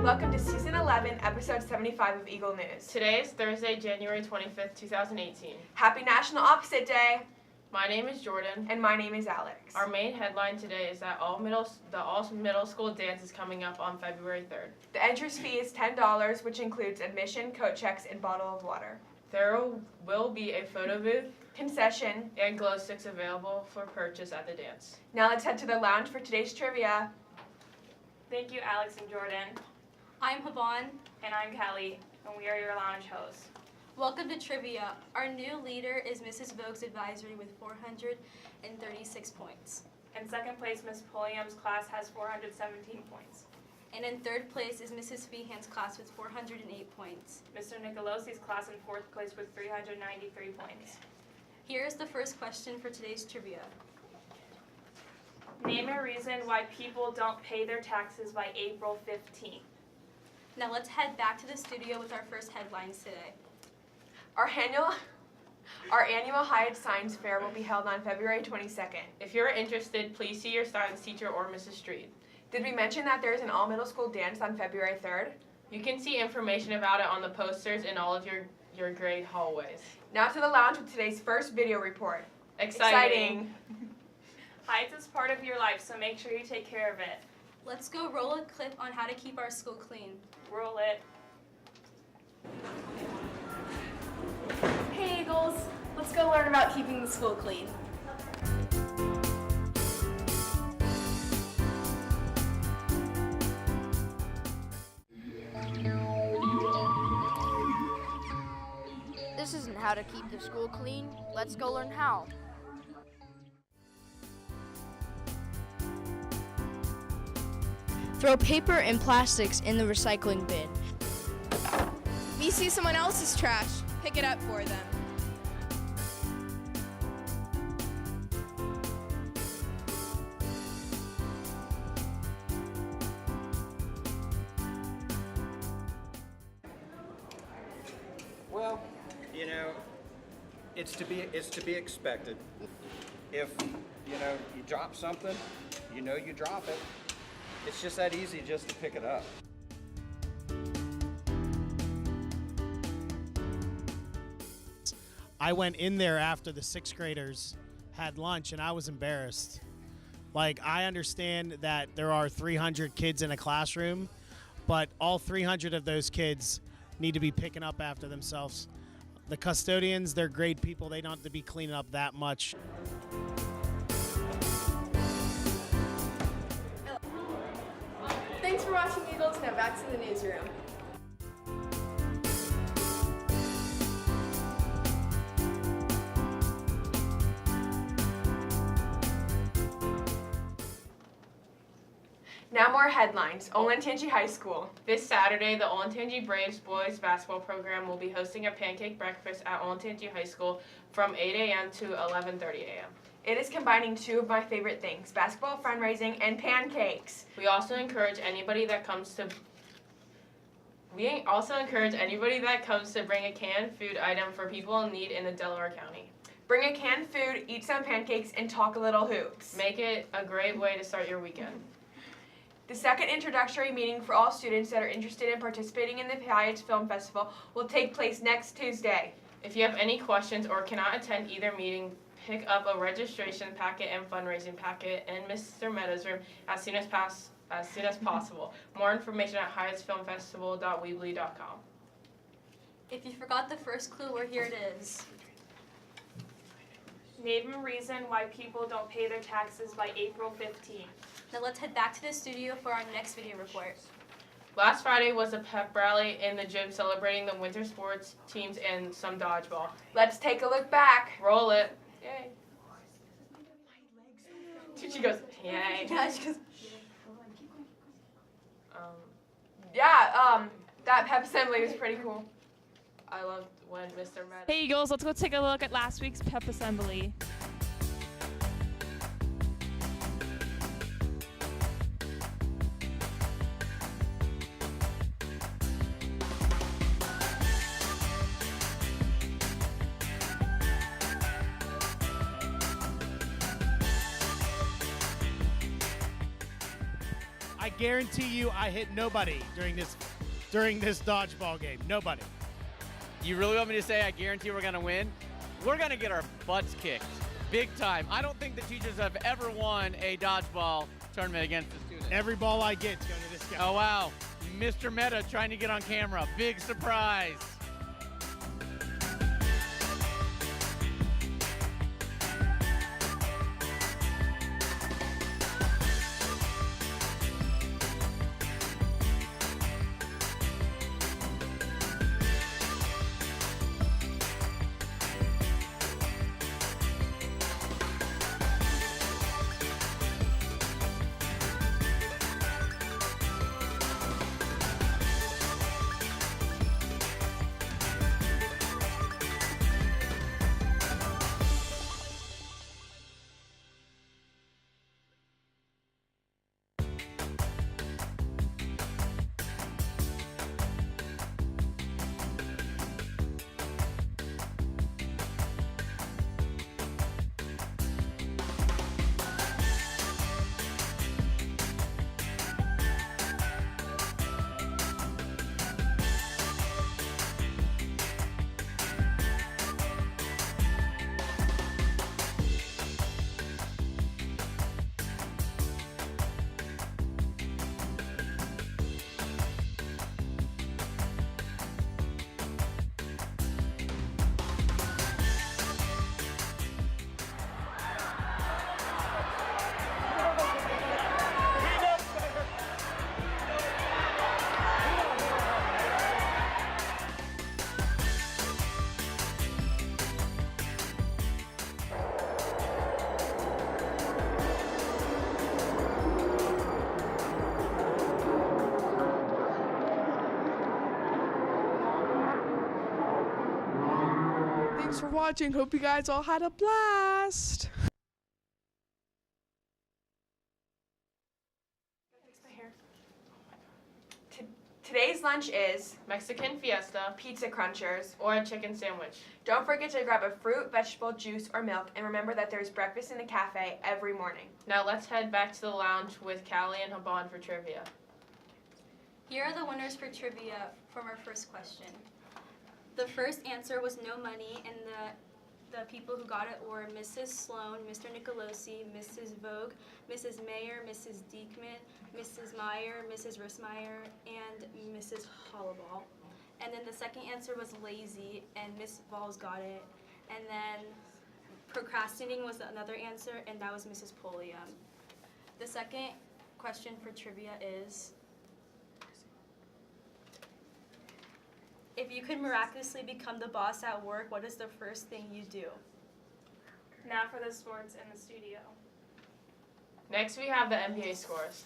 welcome to Season 11, Episode 75 of Eagle News. Today is Thursday, January 25th, 2018. Happy National Opposite Day! My name is Jordan. And my name is Alex. Our main headline today is that all middle school dance is coming up on February 3rd. The entrance fee is $10, which includes admission, coat checks, and bottle of water. There will be a photo booth, concession, and glow sticks available for purchase at the dance. Now let's head to the lounge for today's trivia. Thank you, Alex and Jordan. I'm Haban. And I'm Kelly, and we are your lounge hosts. Welcome to Trivia. Our new leader is Mrs. Vogue's advisory with 436 points. In second place, Ms. Pulliam's class has 417 points. And in third place is Mrs. Feehan's class with 408 points. Mr. Nicolosi's class in fourth place with 393 points. Here is the first question for today's trivia. Name a reason why people don't pay their taxes by April 15th. Now let's head back to the studio with our first headlines today. Our annual Hyatt Science Fair will be held on February 22nd. If you're interested, please see your science teacher or Mrs. Street. Did we mention that there is an all-middle school dance on February 3rd? You can see information about it on the posters in all of your grade hallways. Now to the lounge with today's first video report. Exciting. Hyatt is part of your life, so make sure you take care of it. Let's go roll a clip on how to keep our school clean. Roll it. Hey Eagles, let's go learn about keeping the school clean. This isn't how to keep the school clean. Let's go learn how. Throw paper and plastics in the recycling bin. If you see someone else's trash, pick it up for them. Well, you know, it's to be expected. If, you know, you drop something, you know you drop it. It's just that easy just to pick it up. I went in there after the sixth graders had lunch and I was embarrassed. Like, I understand that there are 300 kids in a classroom, but all 300 of those kids need to be picking up after themselves. The custodians, they're great people. They don't have to be cleaning up that much. Thanks for watching Eagles. Now back to the newsroom. Now more headlines. Olentangy High School. This Saturday, the Olentangy Braves boys basketball program will be hosting a pancake breakfast at Olentangy High School from 8 a.m. to 11:30 a.m. It is combining two of my favorite things, basketball fundraising and pancakes. We also encourage anybody that comes to bring a canned food item for people in need in the Delaware County. Bring a canned food, eat some pancakes, and talk a little hoops. Make it a great way to start your weekend. The second introductory meeting for all students that are interested in participating in the Hyatt Film Festival will take place next Tuesday. If you have any questions or cannot attend either meeting, pick up a registration packet and fundraising packet in Mr. Meadows' room as soon as possible. More information at hyattsfilmfestival.weebly.com. If you forgot the first clue, well, here it is. Name a reason why people don't pay their taxes by April 15th. Now let's head back to the studio for our next video report. Last Friday was a pep rally in the gym celebrating the winter sports teams and some dodgeball. Let's take a look back. Roll it. Yay. She goes, yay. Yeah, she goes, That pep assembly was pretty cool. I loved when Mr. Meadows. Hey Eagles, let's go take a look at last week's pep assembly. I guarantee you I hit nobody during this dodgeball game. Nobody. You really want me to say I guarantee we're going to win? We're going to get our butts kicked. Big time. I don't think the teachers have ever won a dodgeball tournament against the students. Every ball I get is going to this guy. Oh, wow. Mr. Meta trying to get on camera. Big surprise. Thanks for watching. Hope you guys all had a blast. Today's lunch is Mexican fiesta pizza crunchers. or a chicken sandwich. Don't forget to grab a fruit, vegetable, juice, or milk, and remember that there's breakfast in the cafe every morning. Now let's head back to the lounge with Callie and Haban for trivia. Here are the winners for trivia from our first question. The first answer was no money, and the people who got it were Mrs. Sloan, Mr. Nicolosi, Mrs. Vogue, Mrs. Mayer, Mrs. Diekman, Mrs. Meyer, Mrs. Rissmeyer, and Mrs. Hollaball. And then the second answer was lazy, and Miss Valls got it. And then procrastinating was another answer, and that was Mrs. Polium. The second question for trivia is, if you could miraculously become the boss at work, what is the first thing you do? Now for the sports in the studio. Next we have the NBA scores.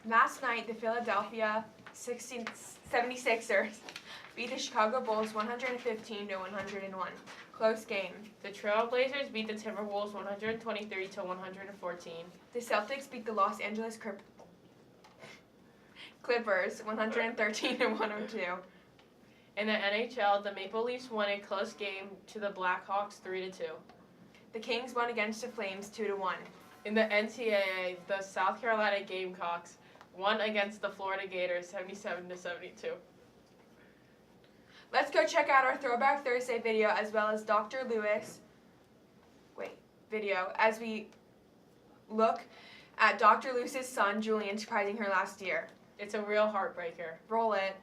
Last night, the Philadelphia 76ers beat the Chicago Bulls 115-101. Close game. The Trailblazers beat the Timberwolves 123-114. The Celtics beat the Los Angeles Clippers 113-102. In the NHL, the Maple Leafs won a close game to the Blackhawks 3-2. The Kings won against the Flames 2-1. In the NCAA, the South Carolina Gamecocks won against the Florida Gators 77-72. Let's go check out our Throwback Thursday video as well as Dr. Lewis video as we look at Dr. Lewis's son, Julian, surprising her last year. It's a real heartbreaker. Roll it.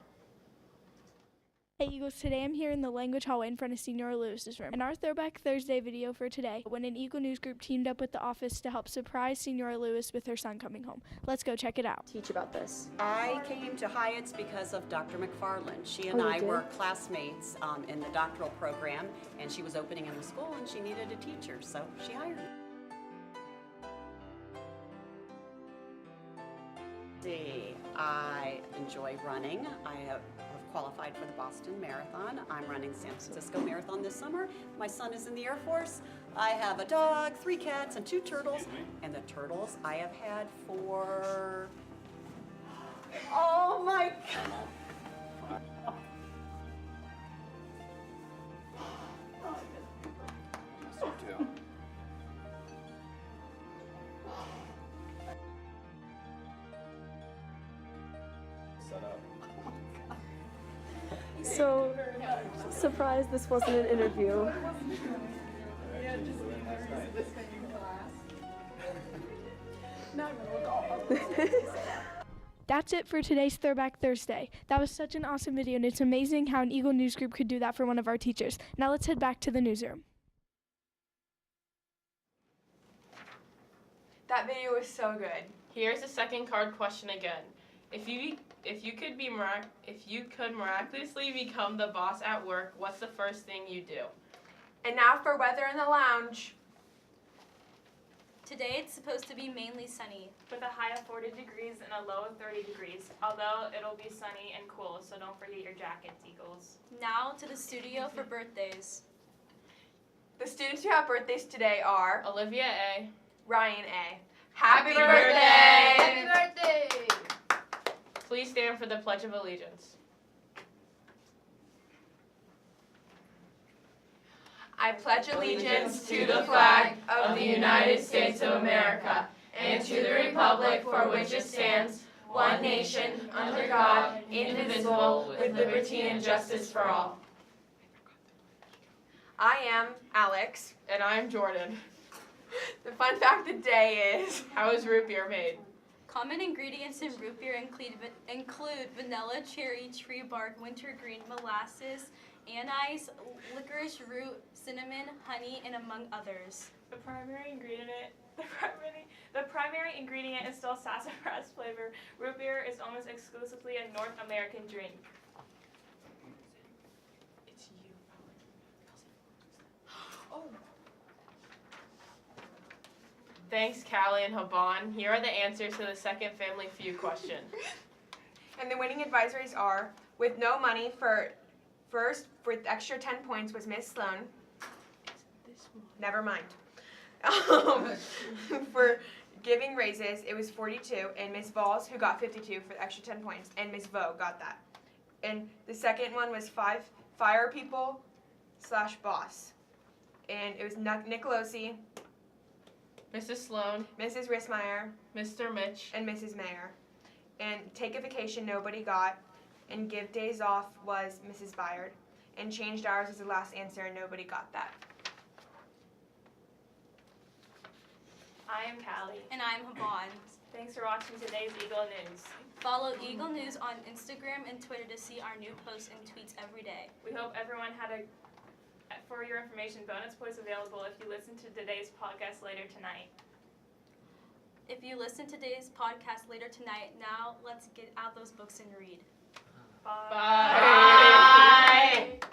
Hey Eagles, today I'm here in the language hallway in front of Senior Lewis's room. In our Throwback Thursday video for today, when an Eagle News group teamed up with the office to help surprise Senior Lewis with her son coming home. Let's go check it out. Teach about this. I came to Hyatt's because of Dr. McFarland. She and I were classmates in the doctoral program, and she was opening a new school and she needed a teacher, so she hired me. I enjoy running. I have qualified for the Boston Marathon. I'm running San Francisco Marathon this summer. My son is in the Air Force. I have a dog, 3 cats, and 2 turtles. And the turtles I have had for, oh my God. set up. So, surprised this wasn't an interview. That's it for today's Throwback Thursday. That was such an awesome video, and it's amazing how an Eagle News Group could do that for one of our teachers. Now let's head back to the newsroom. That video was so good. Here's the second card question again. If you could miraculously become the boss at work, what's the first thing you do? And now for weather in the lounge. Today it's supposed to be mainly sunny. With a high of 40 degrees and a low of 30 degrees, although it'll be sunny and cool, so don't forget your jackets, Eagles. Now to the studio for birthdays. The students who have birthdays today are Olivia A. Ryan A. Happy birthday! Happy birthday! Please stand for the Pledge of Allegiance. I pledge allegiance to the flag of the United States of America and to the republic for which it stands, one nation, under God, indivisible, with liberty and justice for all. I am Alex. And I'm Jordan. The fun fact of the day is, how is root beer made? Common ingredients in root beer include vanilla, cherry, tree bark, wintergreen, molasses, anise, licorice root, cinnamon, honey, and among others. The primary ingredient is still sassafras flavor. Root beer is almost exclusively a North American drink. It's you. Thanks, Callie and Haban. Here are the answers to the second Family Feud question. and the winning advisories are, with no money for first, with extra 10 points was Miss Sloan. Never mind. For giving raises, it was 42, and Miss Balls, who got 52 for the extra 10 points, and Miss Vo got that. And the second one was fire people / boss. And it was Nicolosi, Mrs. Sloan, Mrs. Rismeyer, Mr. Mitch, and Mrs. Mayer. And take a vacation nobody got, and give days off was Mrs. Byard. And changed hours was the last answer, and nobody got that. I am Callie. And I'm Haban. Thanks for watching today's Eagle News. Follow Eagle News on Instagram and Twitter to see our new posts and tweets every day. We hope everyone had for your information, bonus points available if you listen to today's podcast later tonight. If you listen to today's podcast later tonight, now let's get out those books and read. Bye. Bye.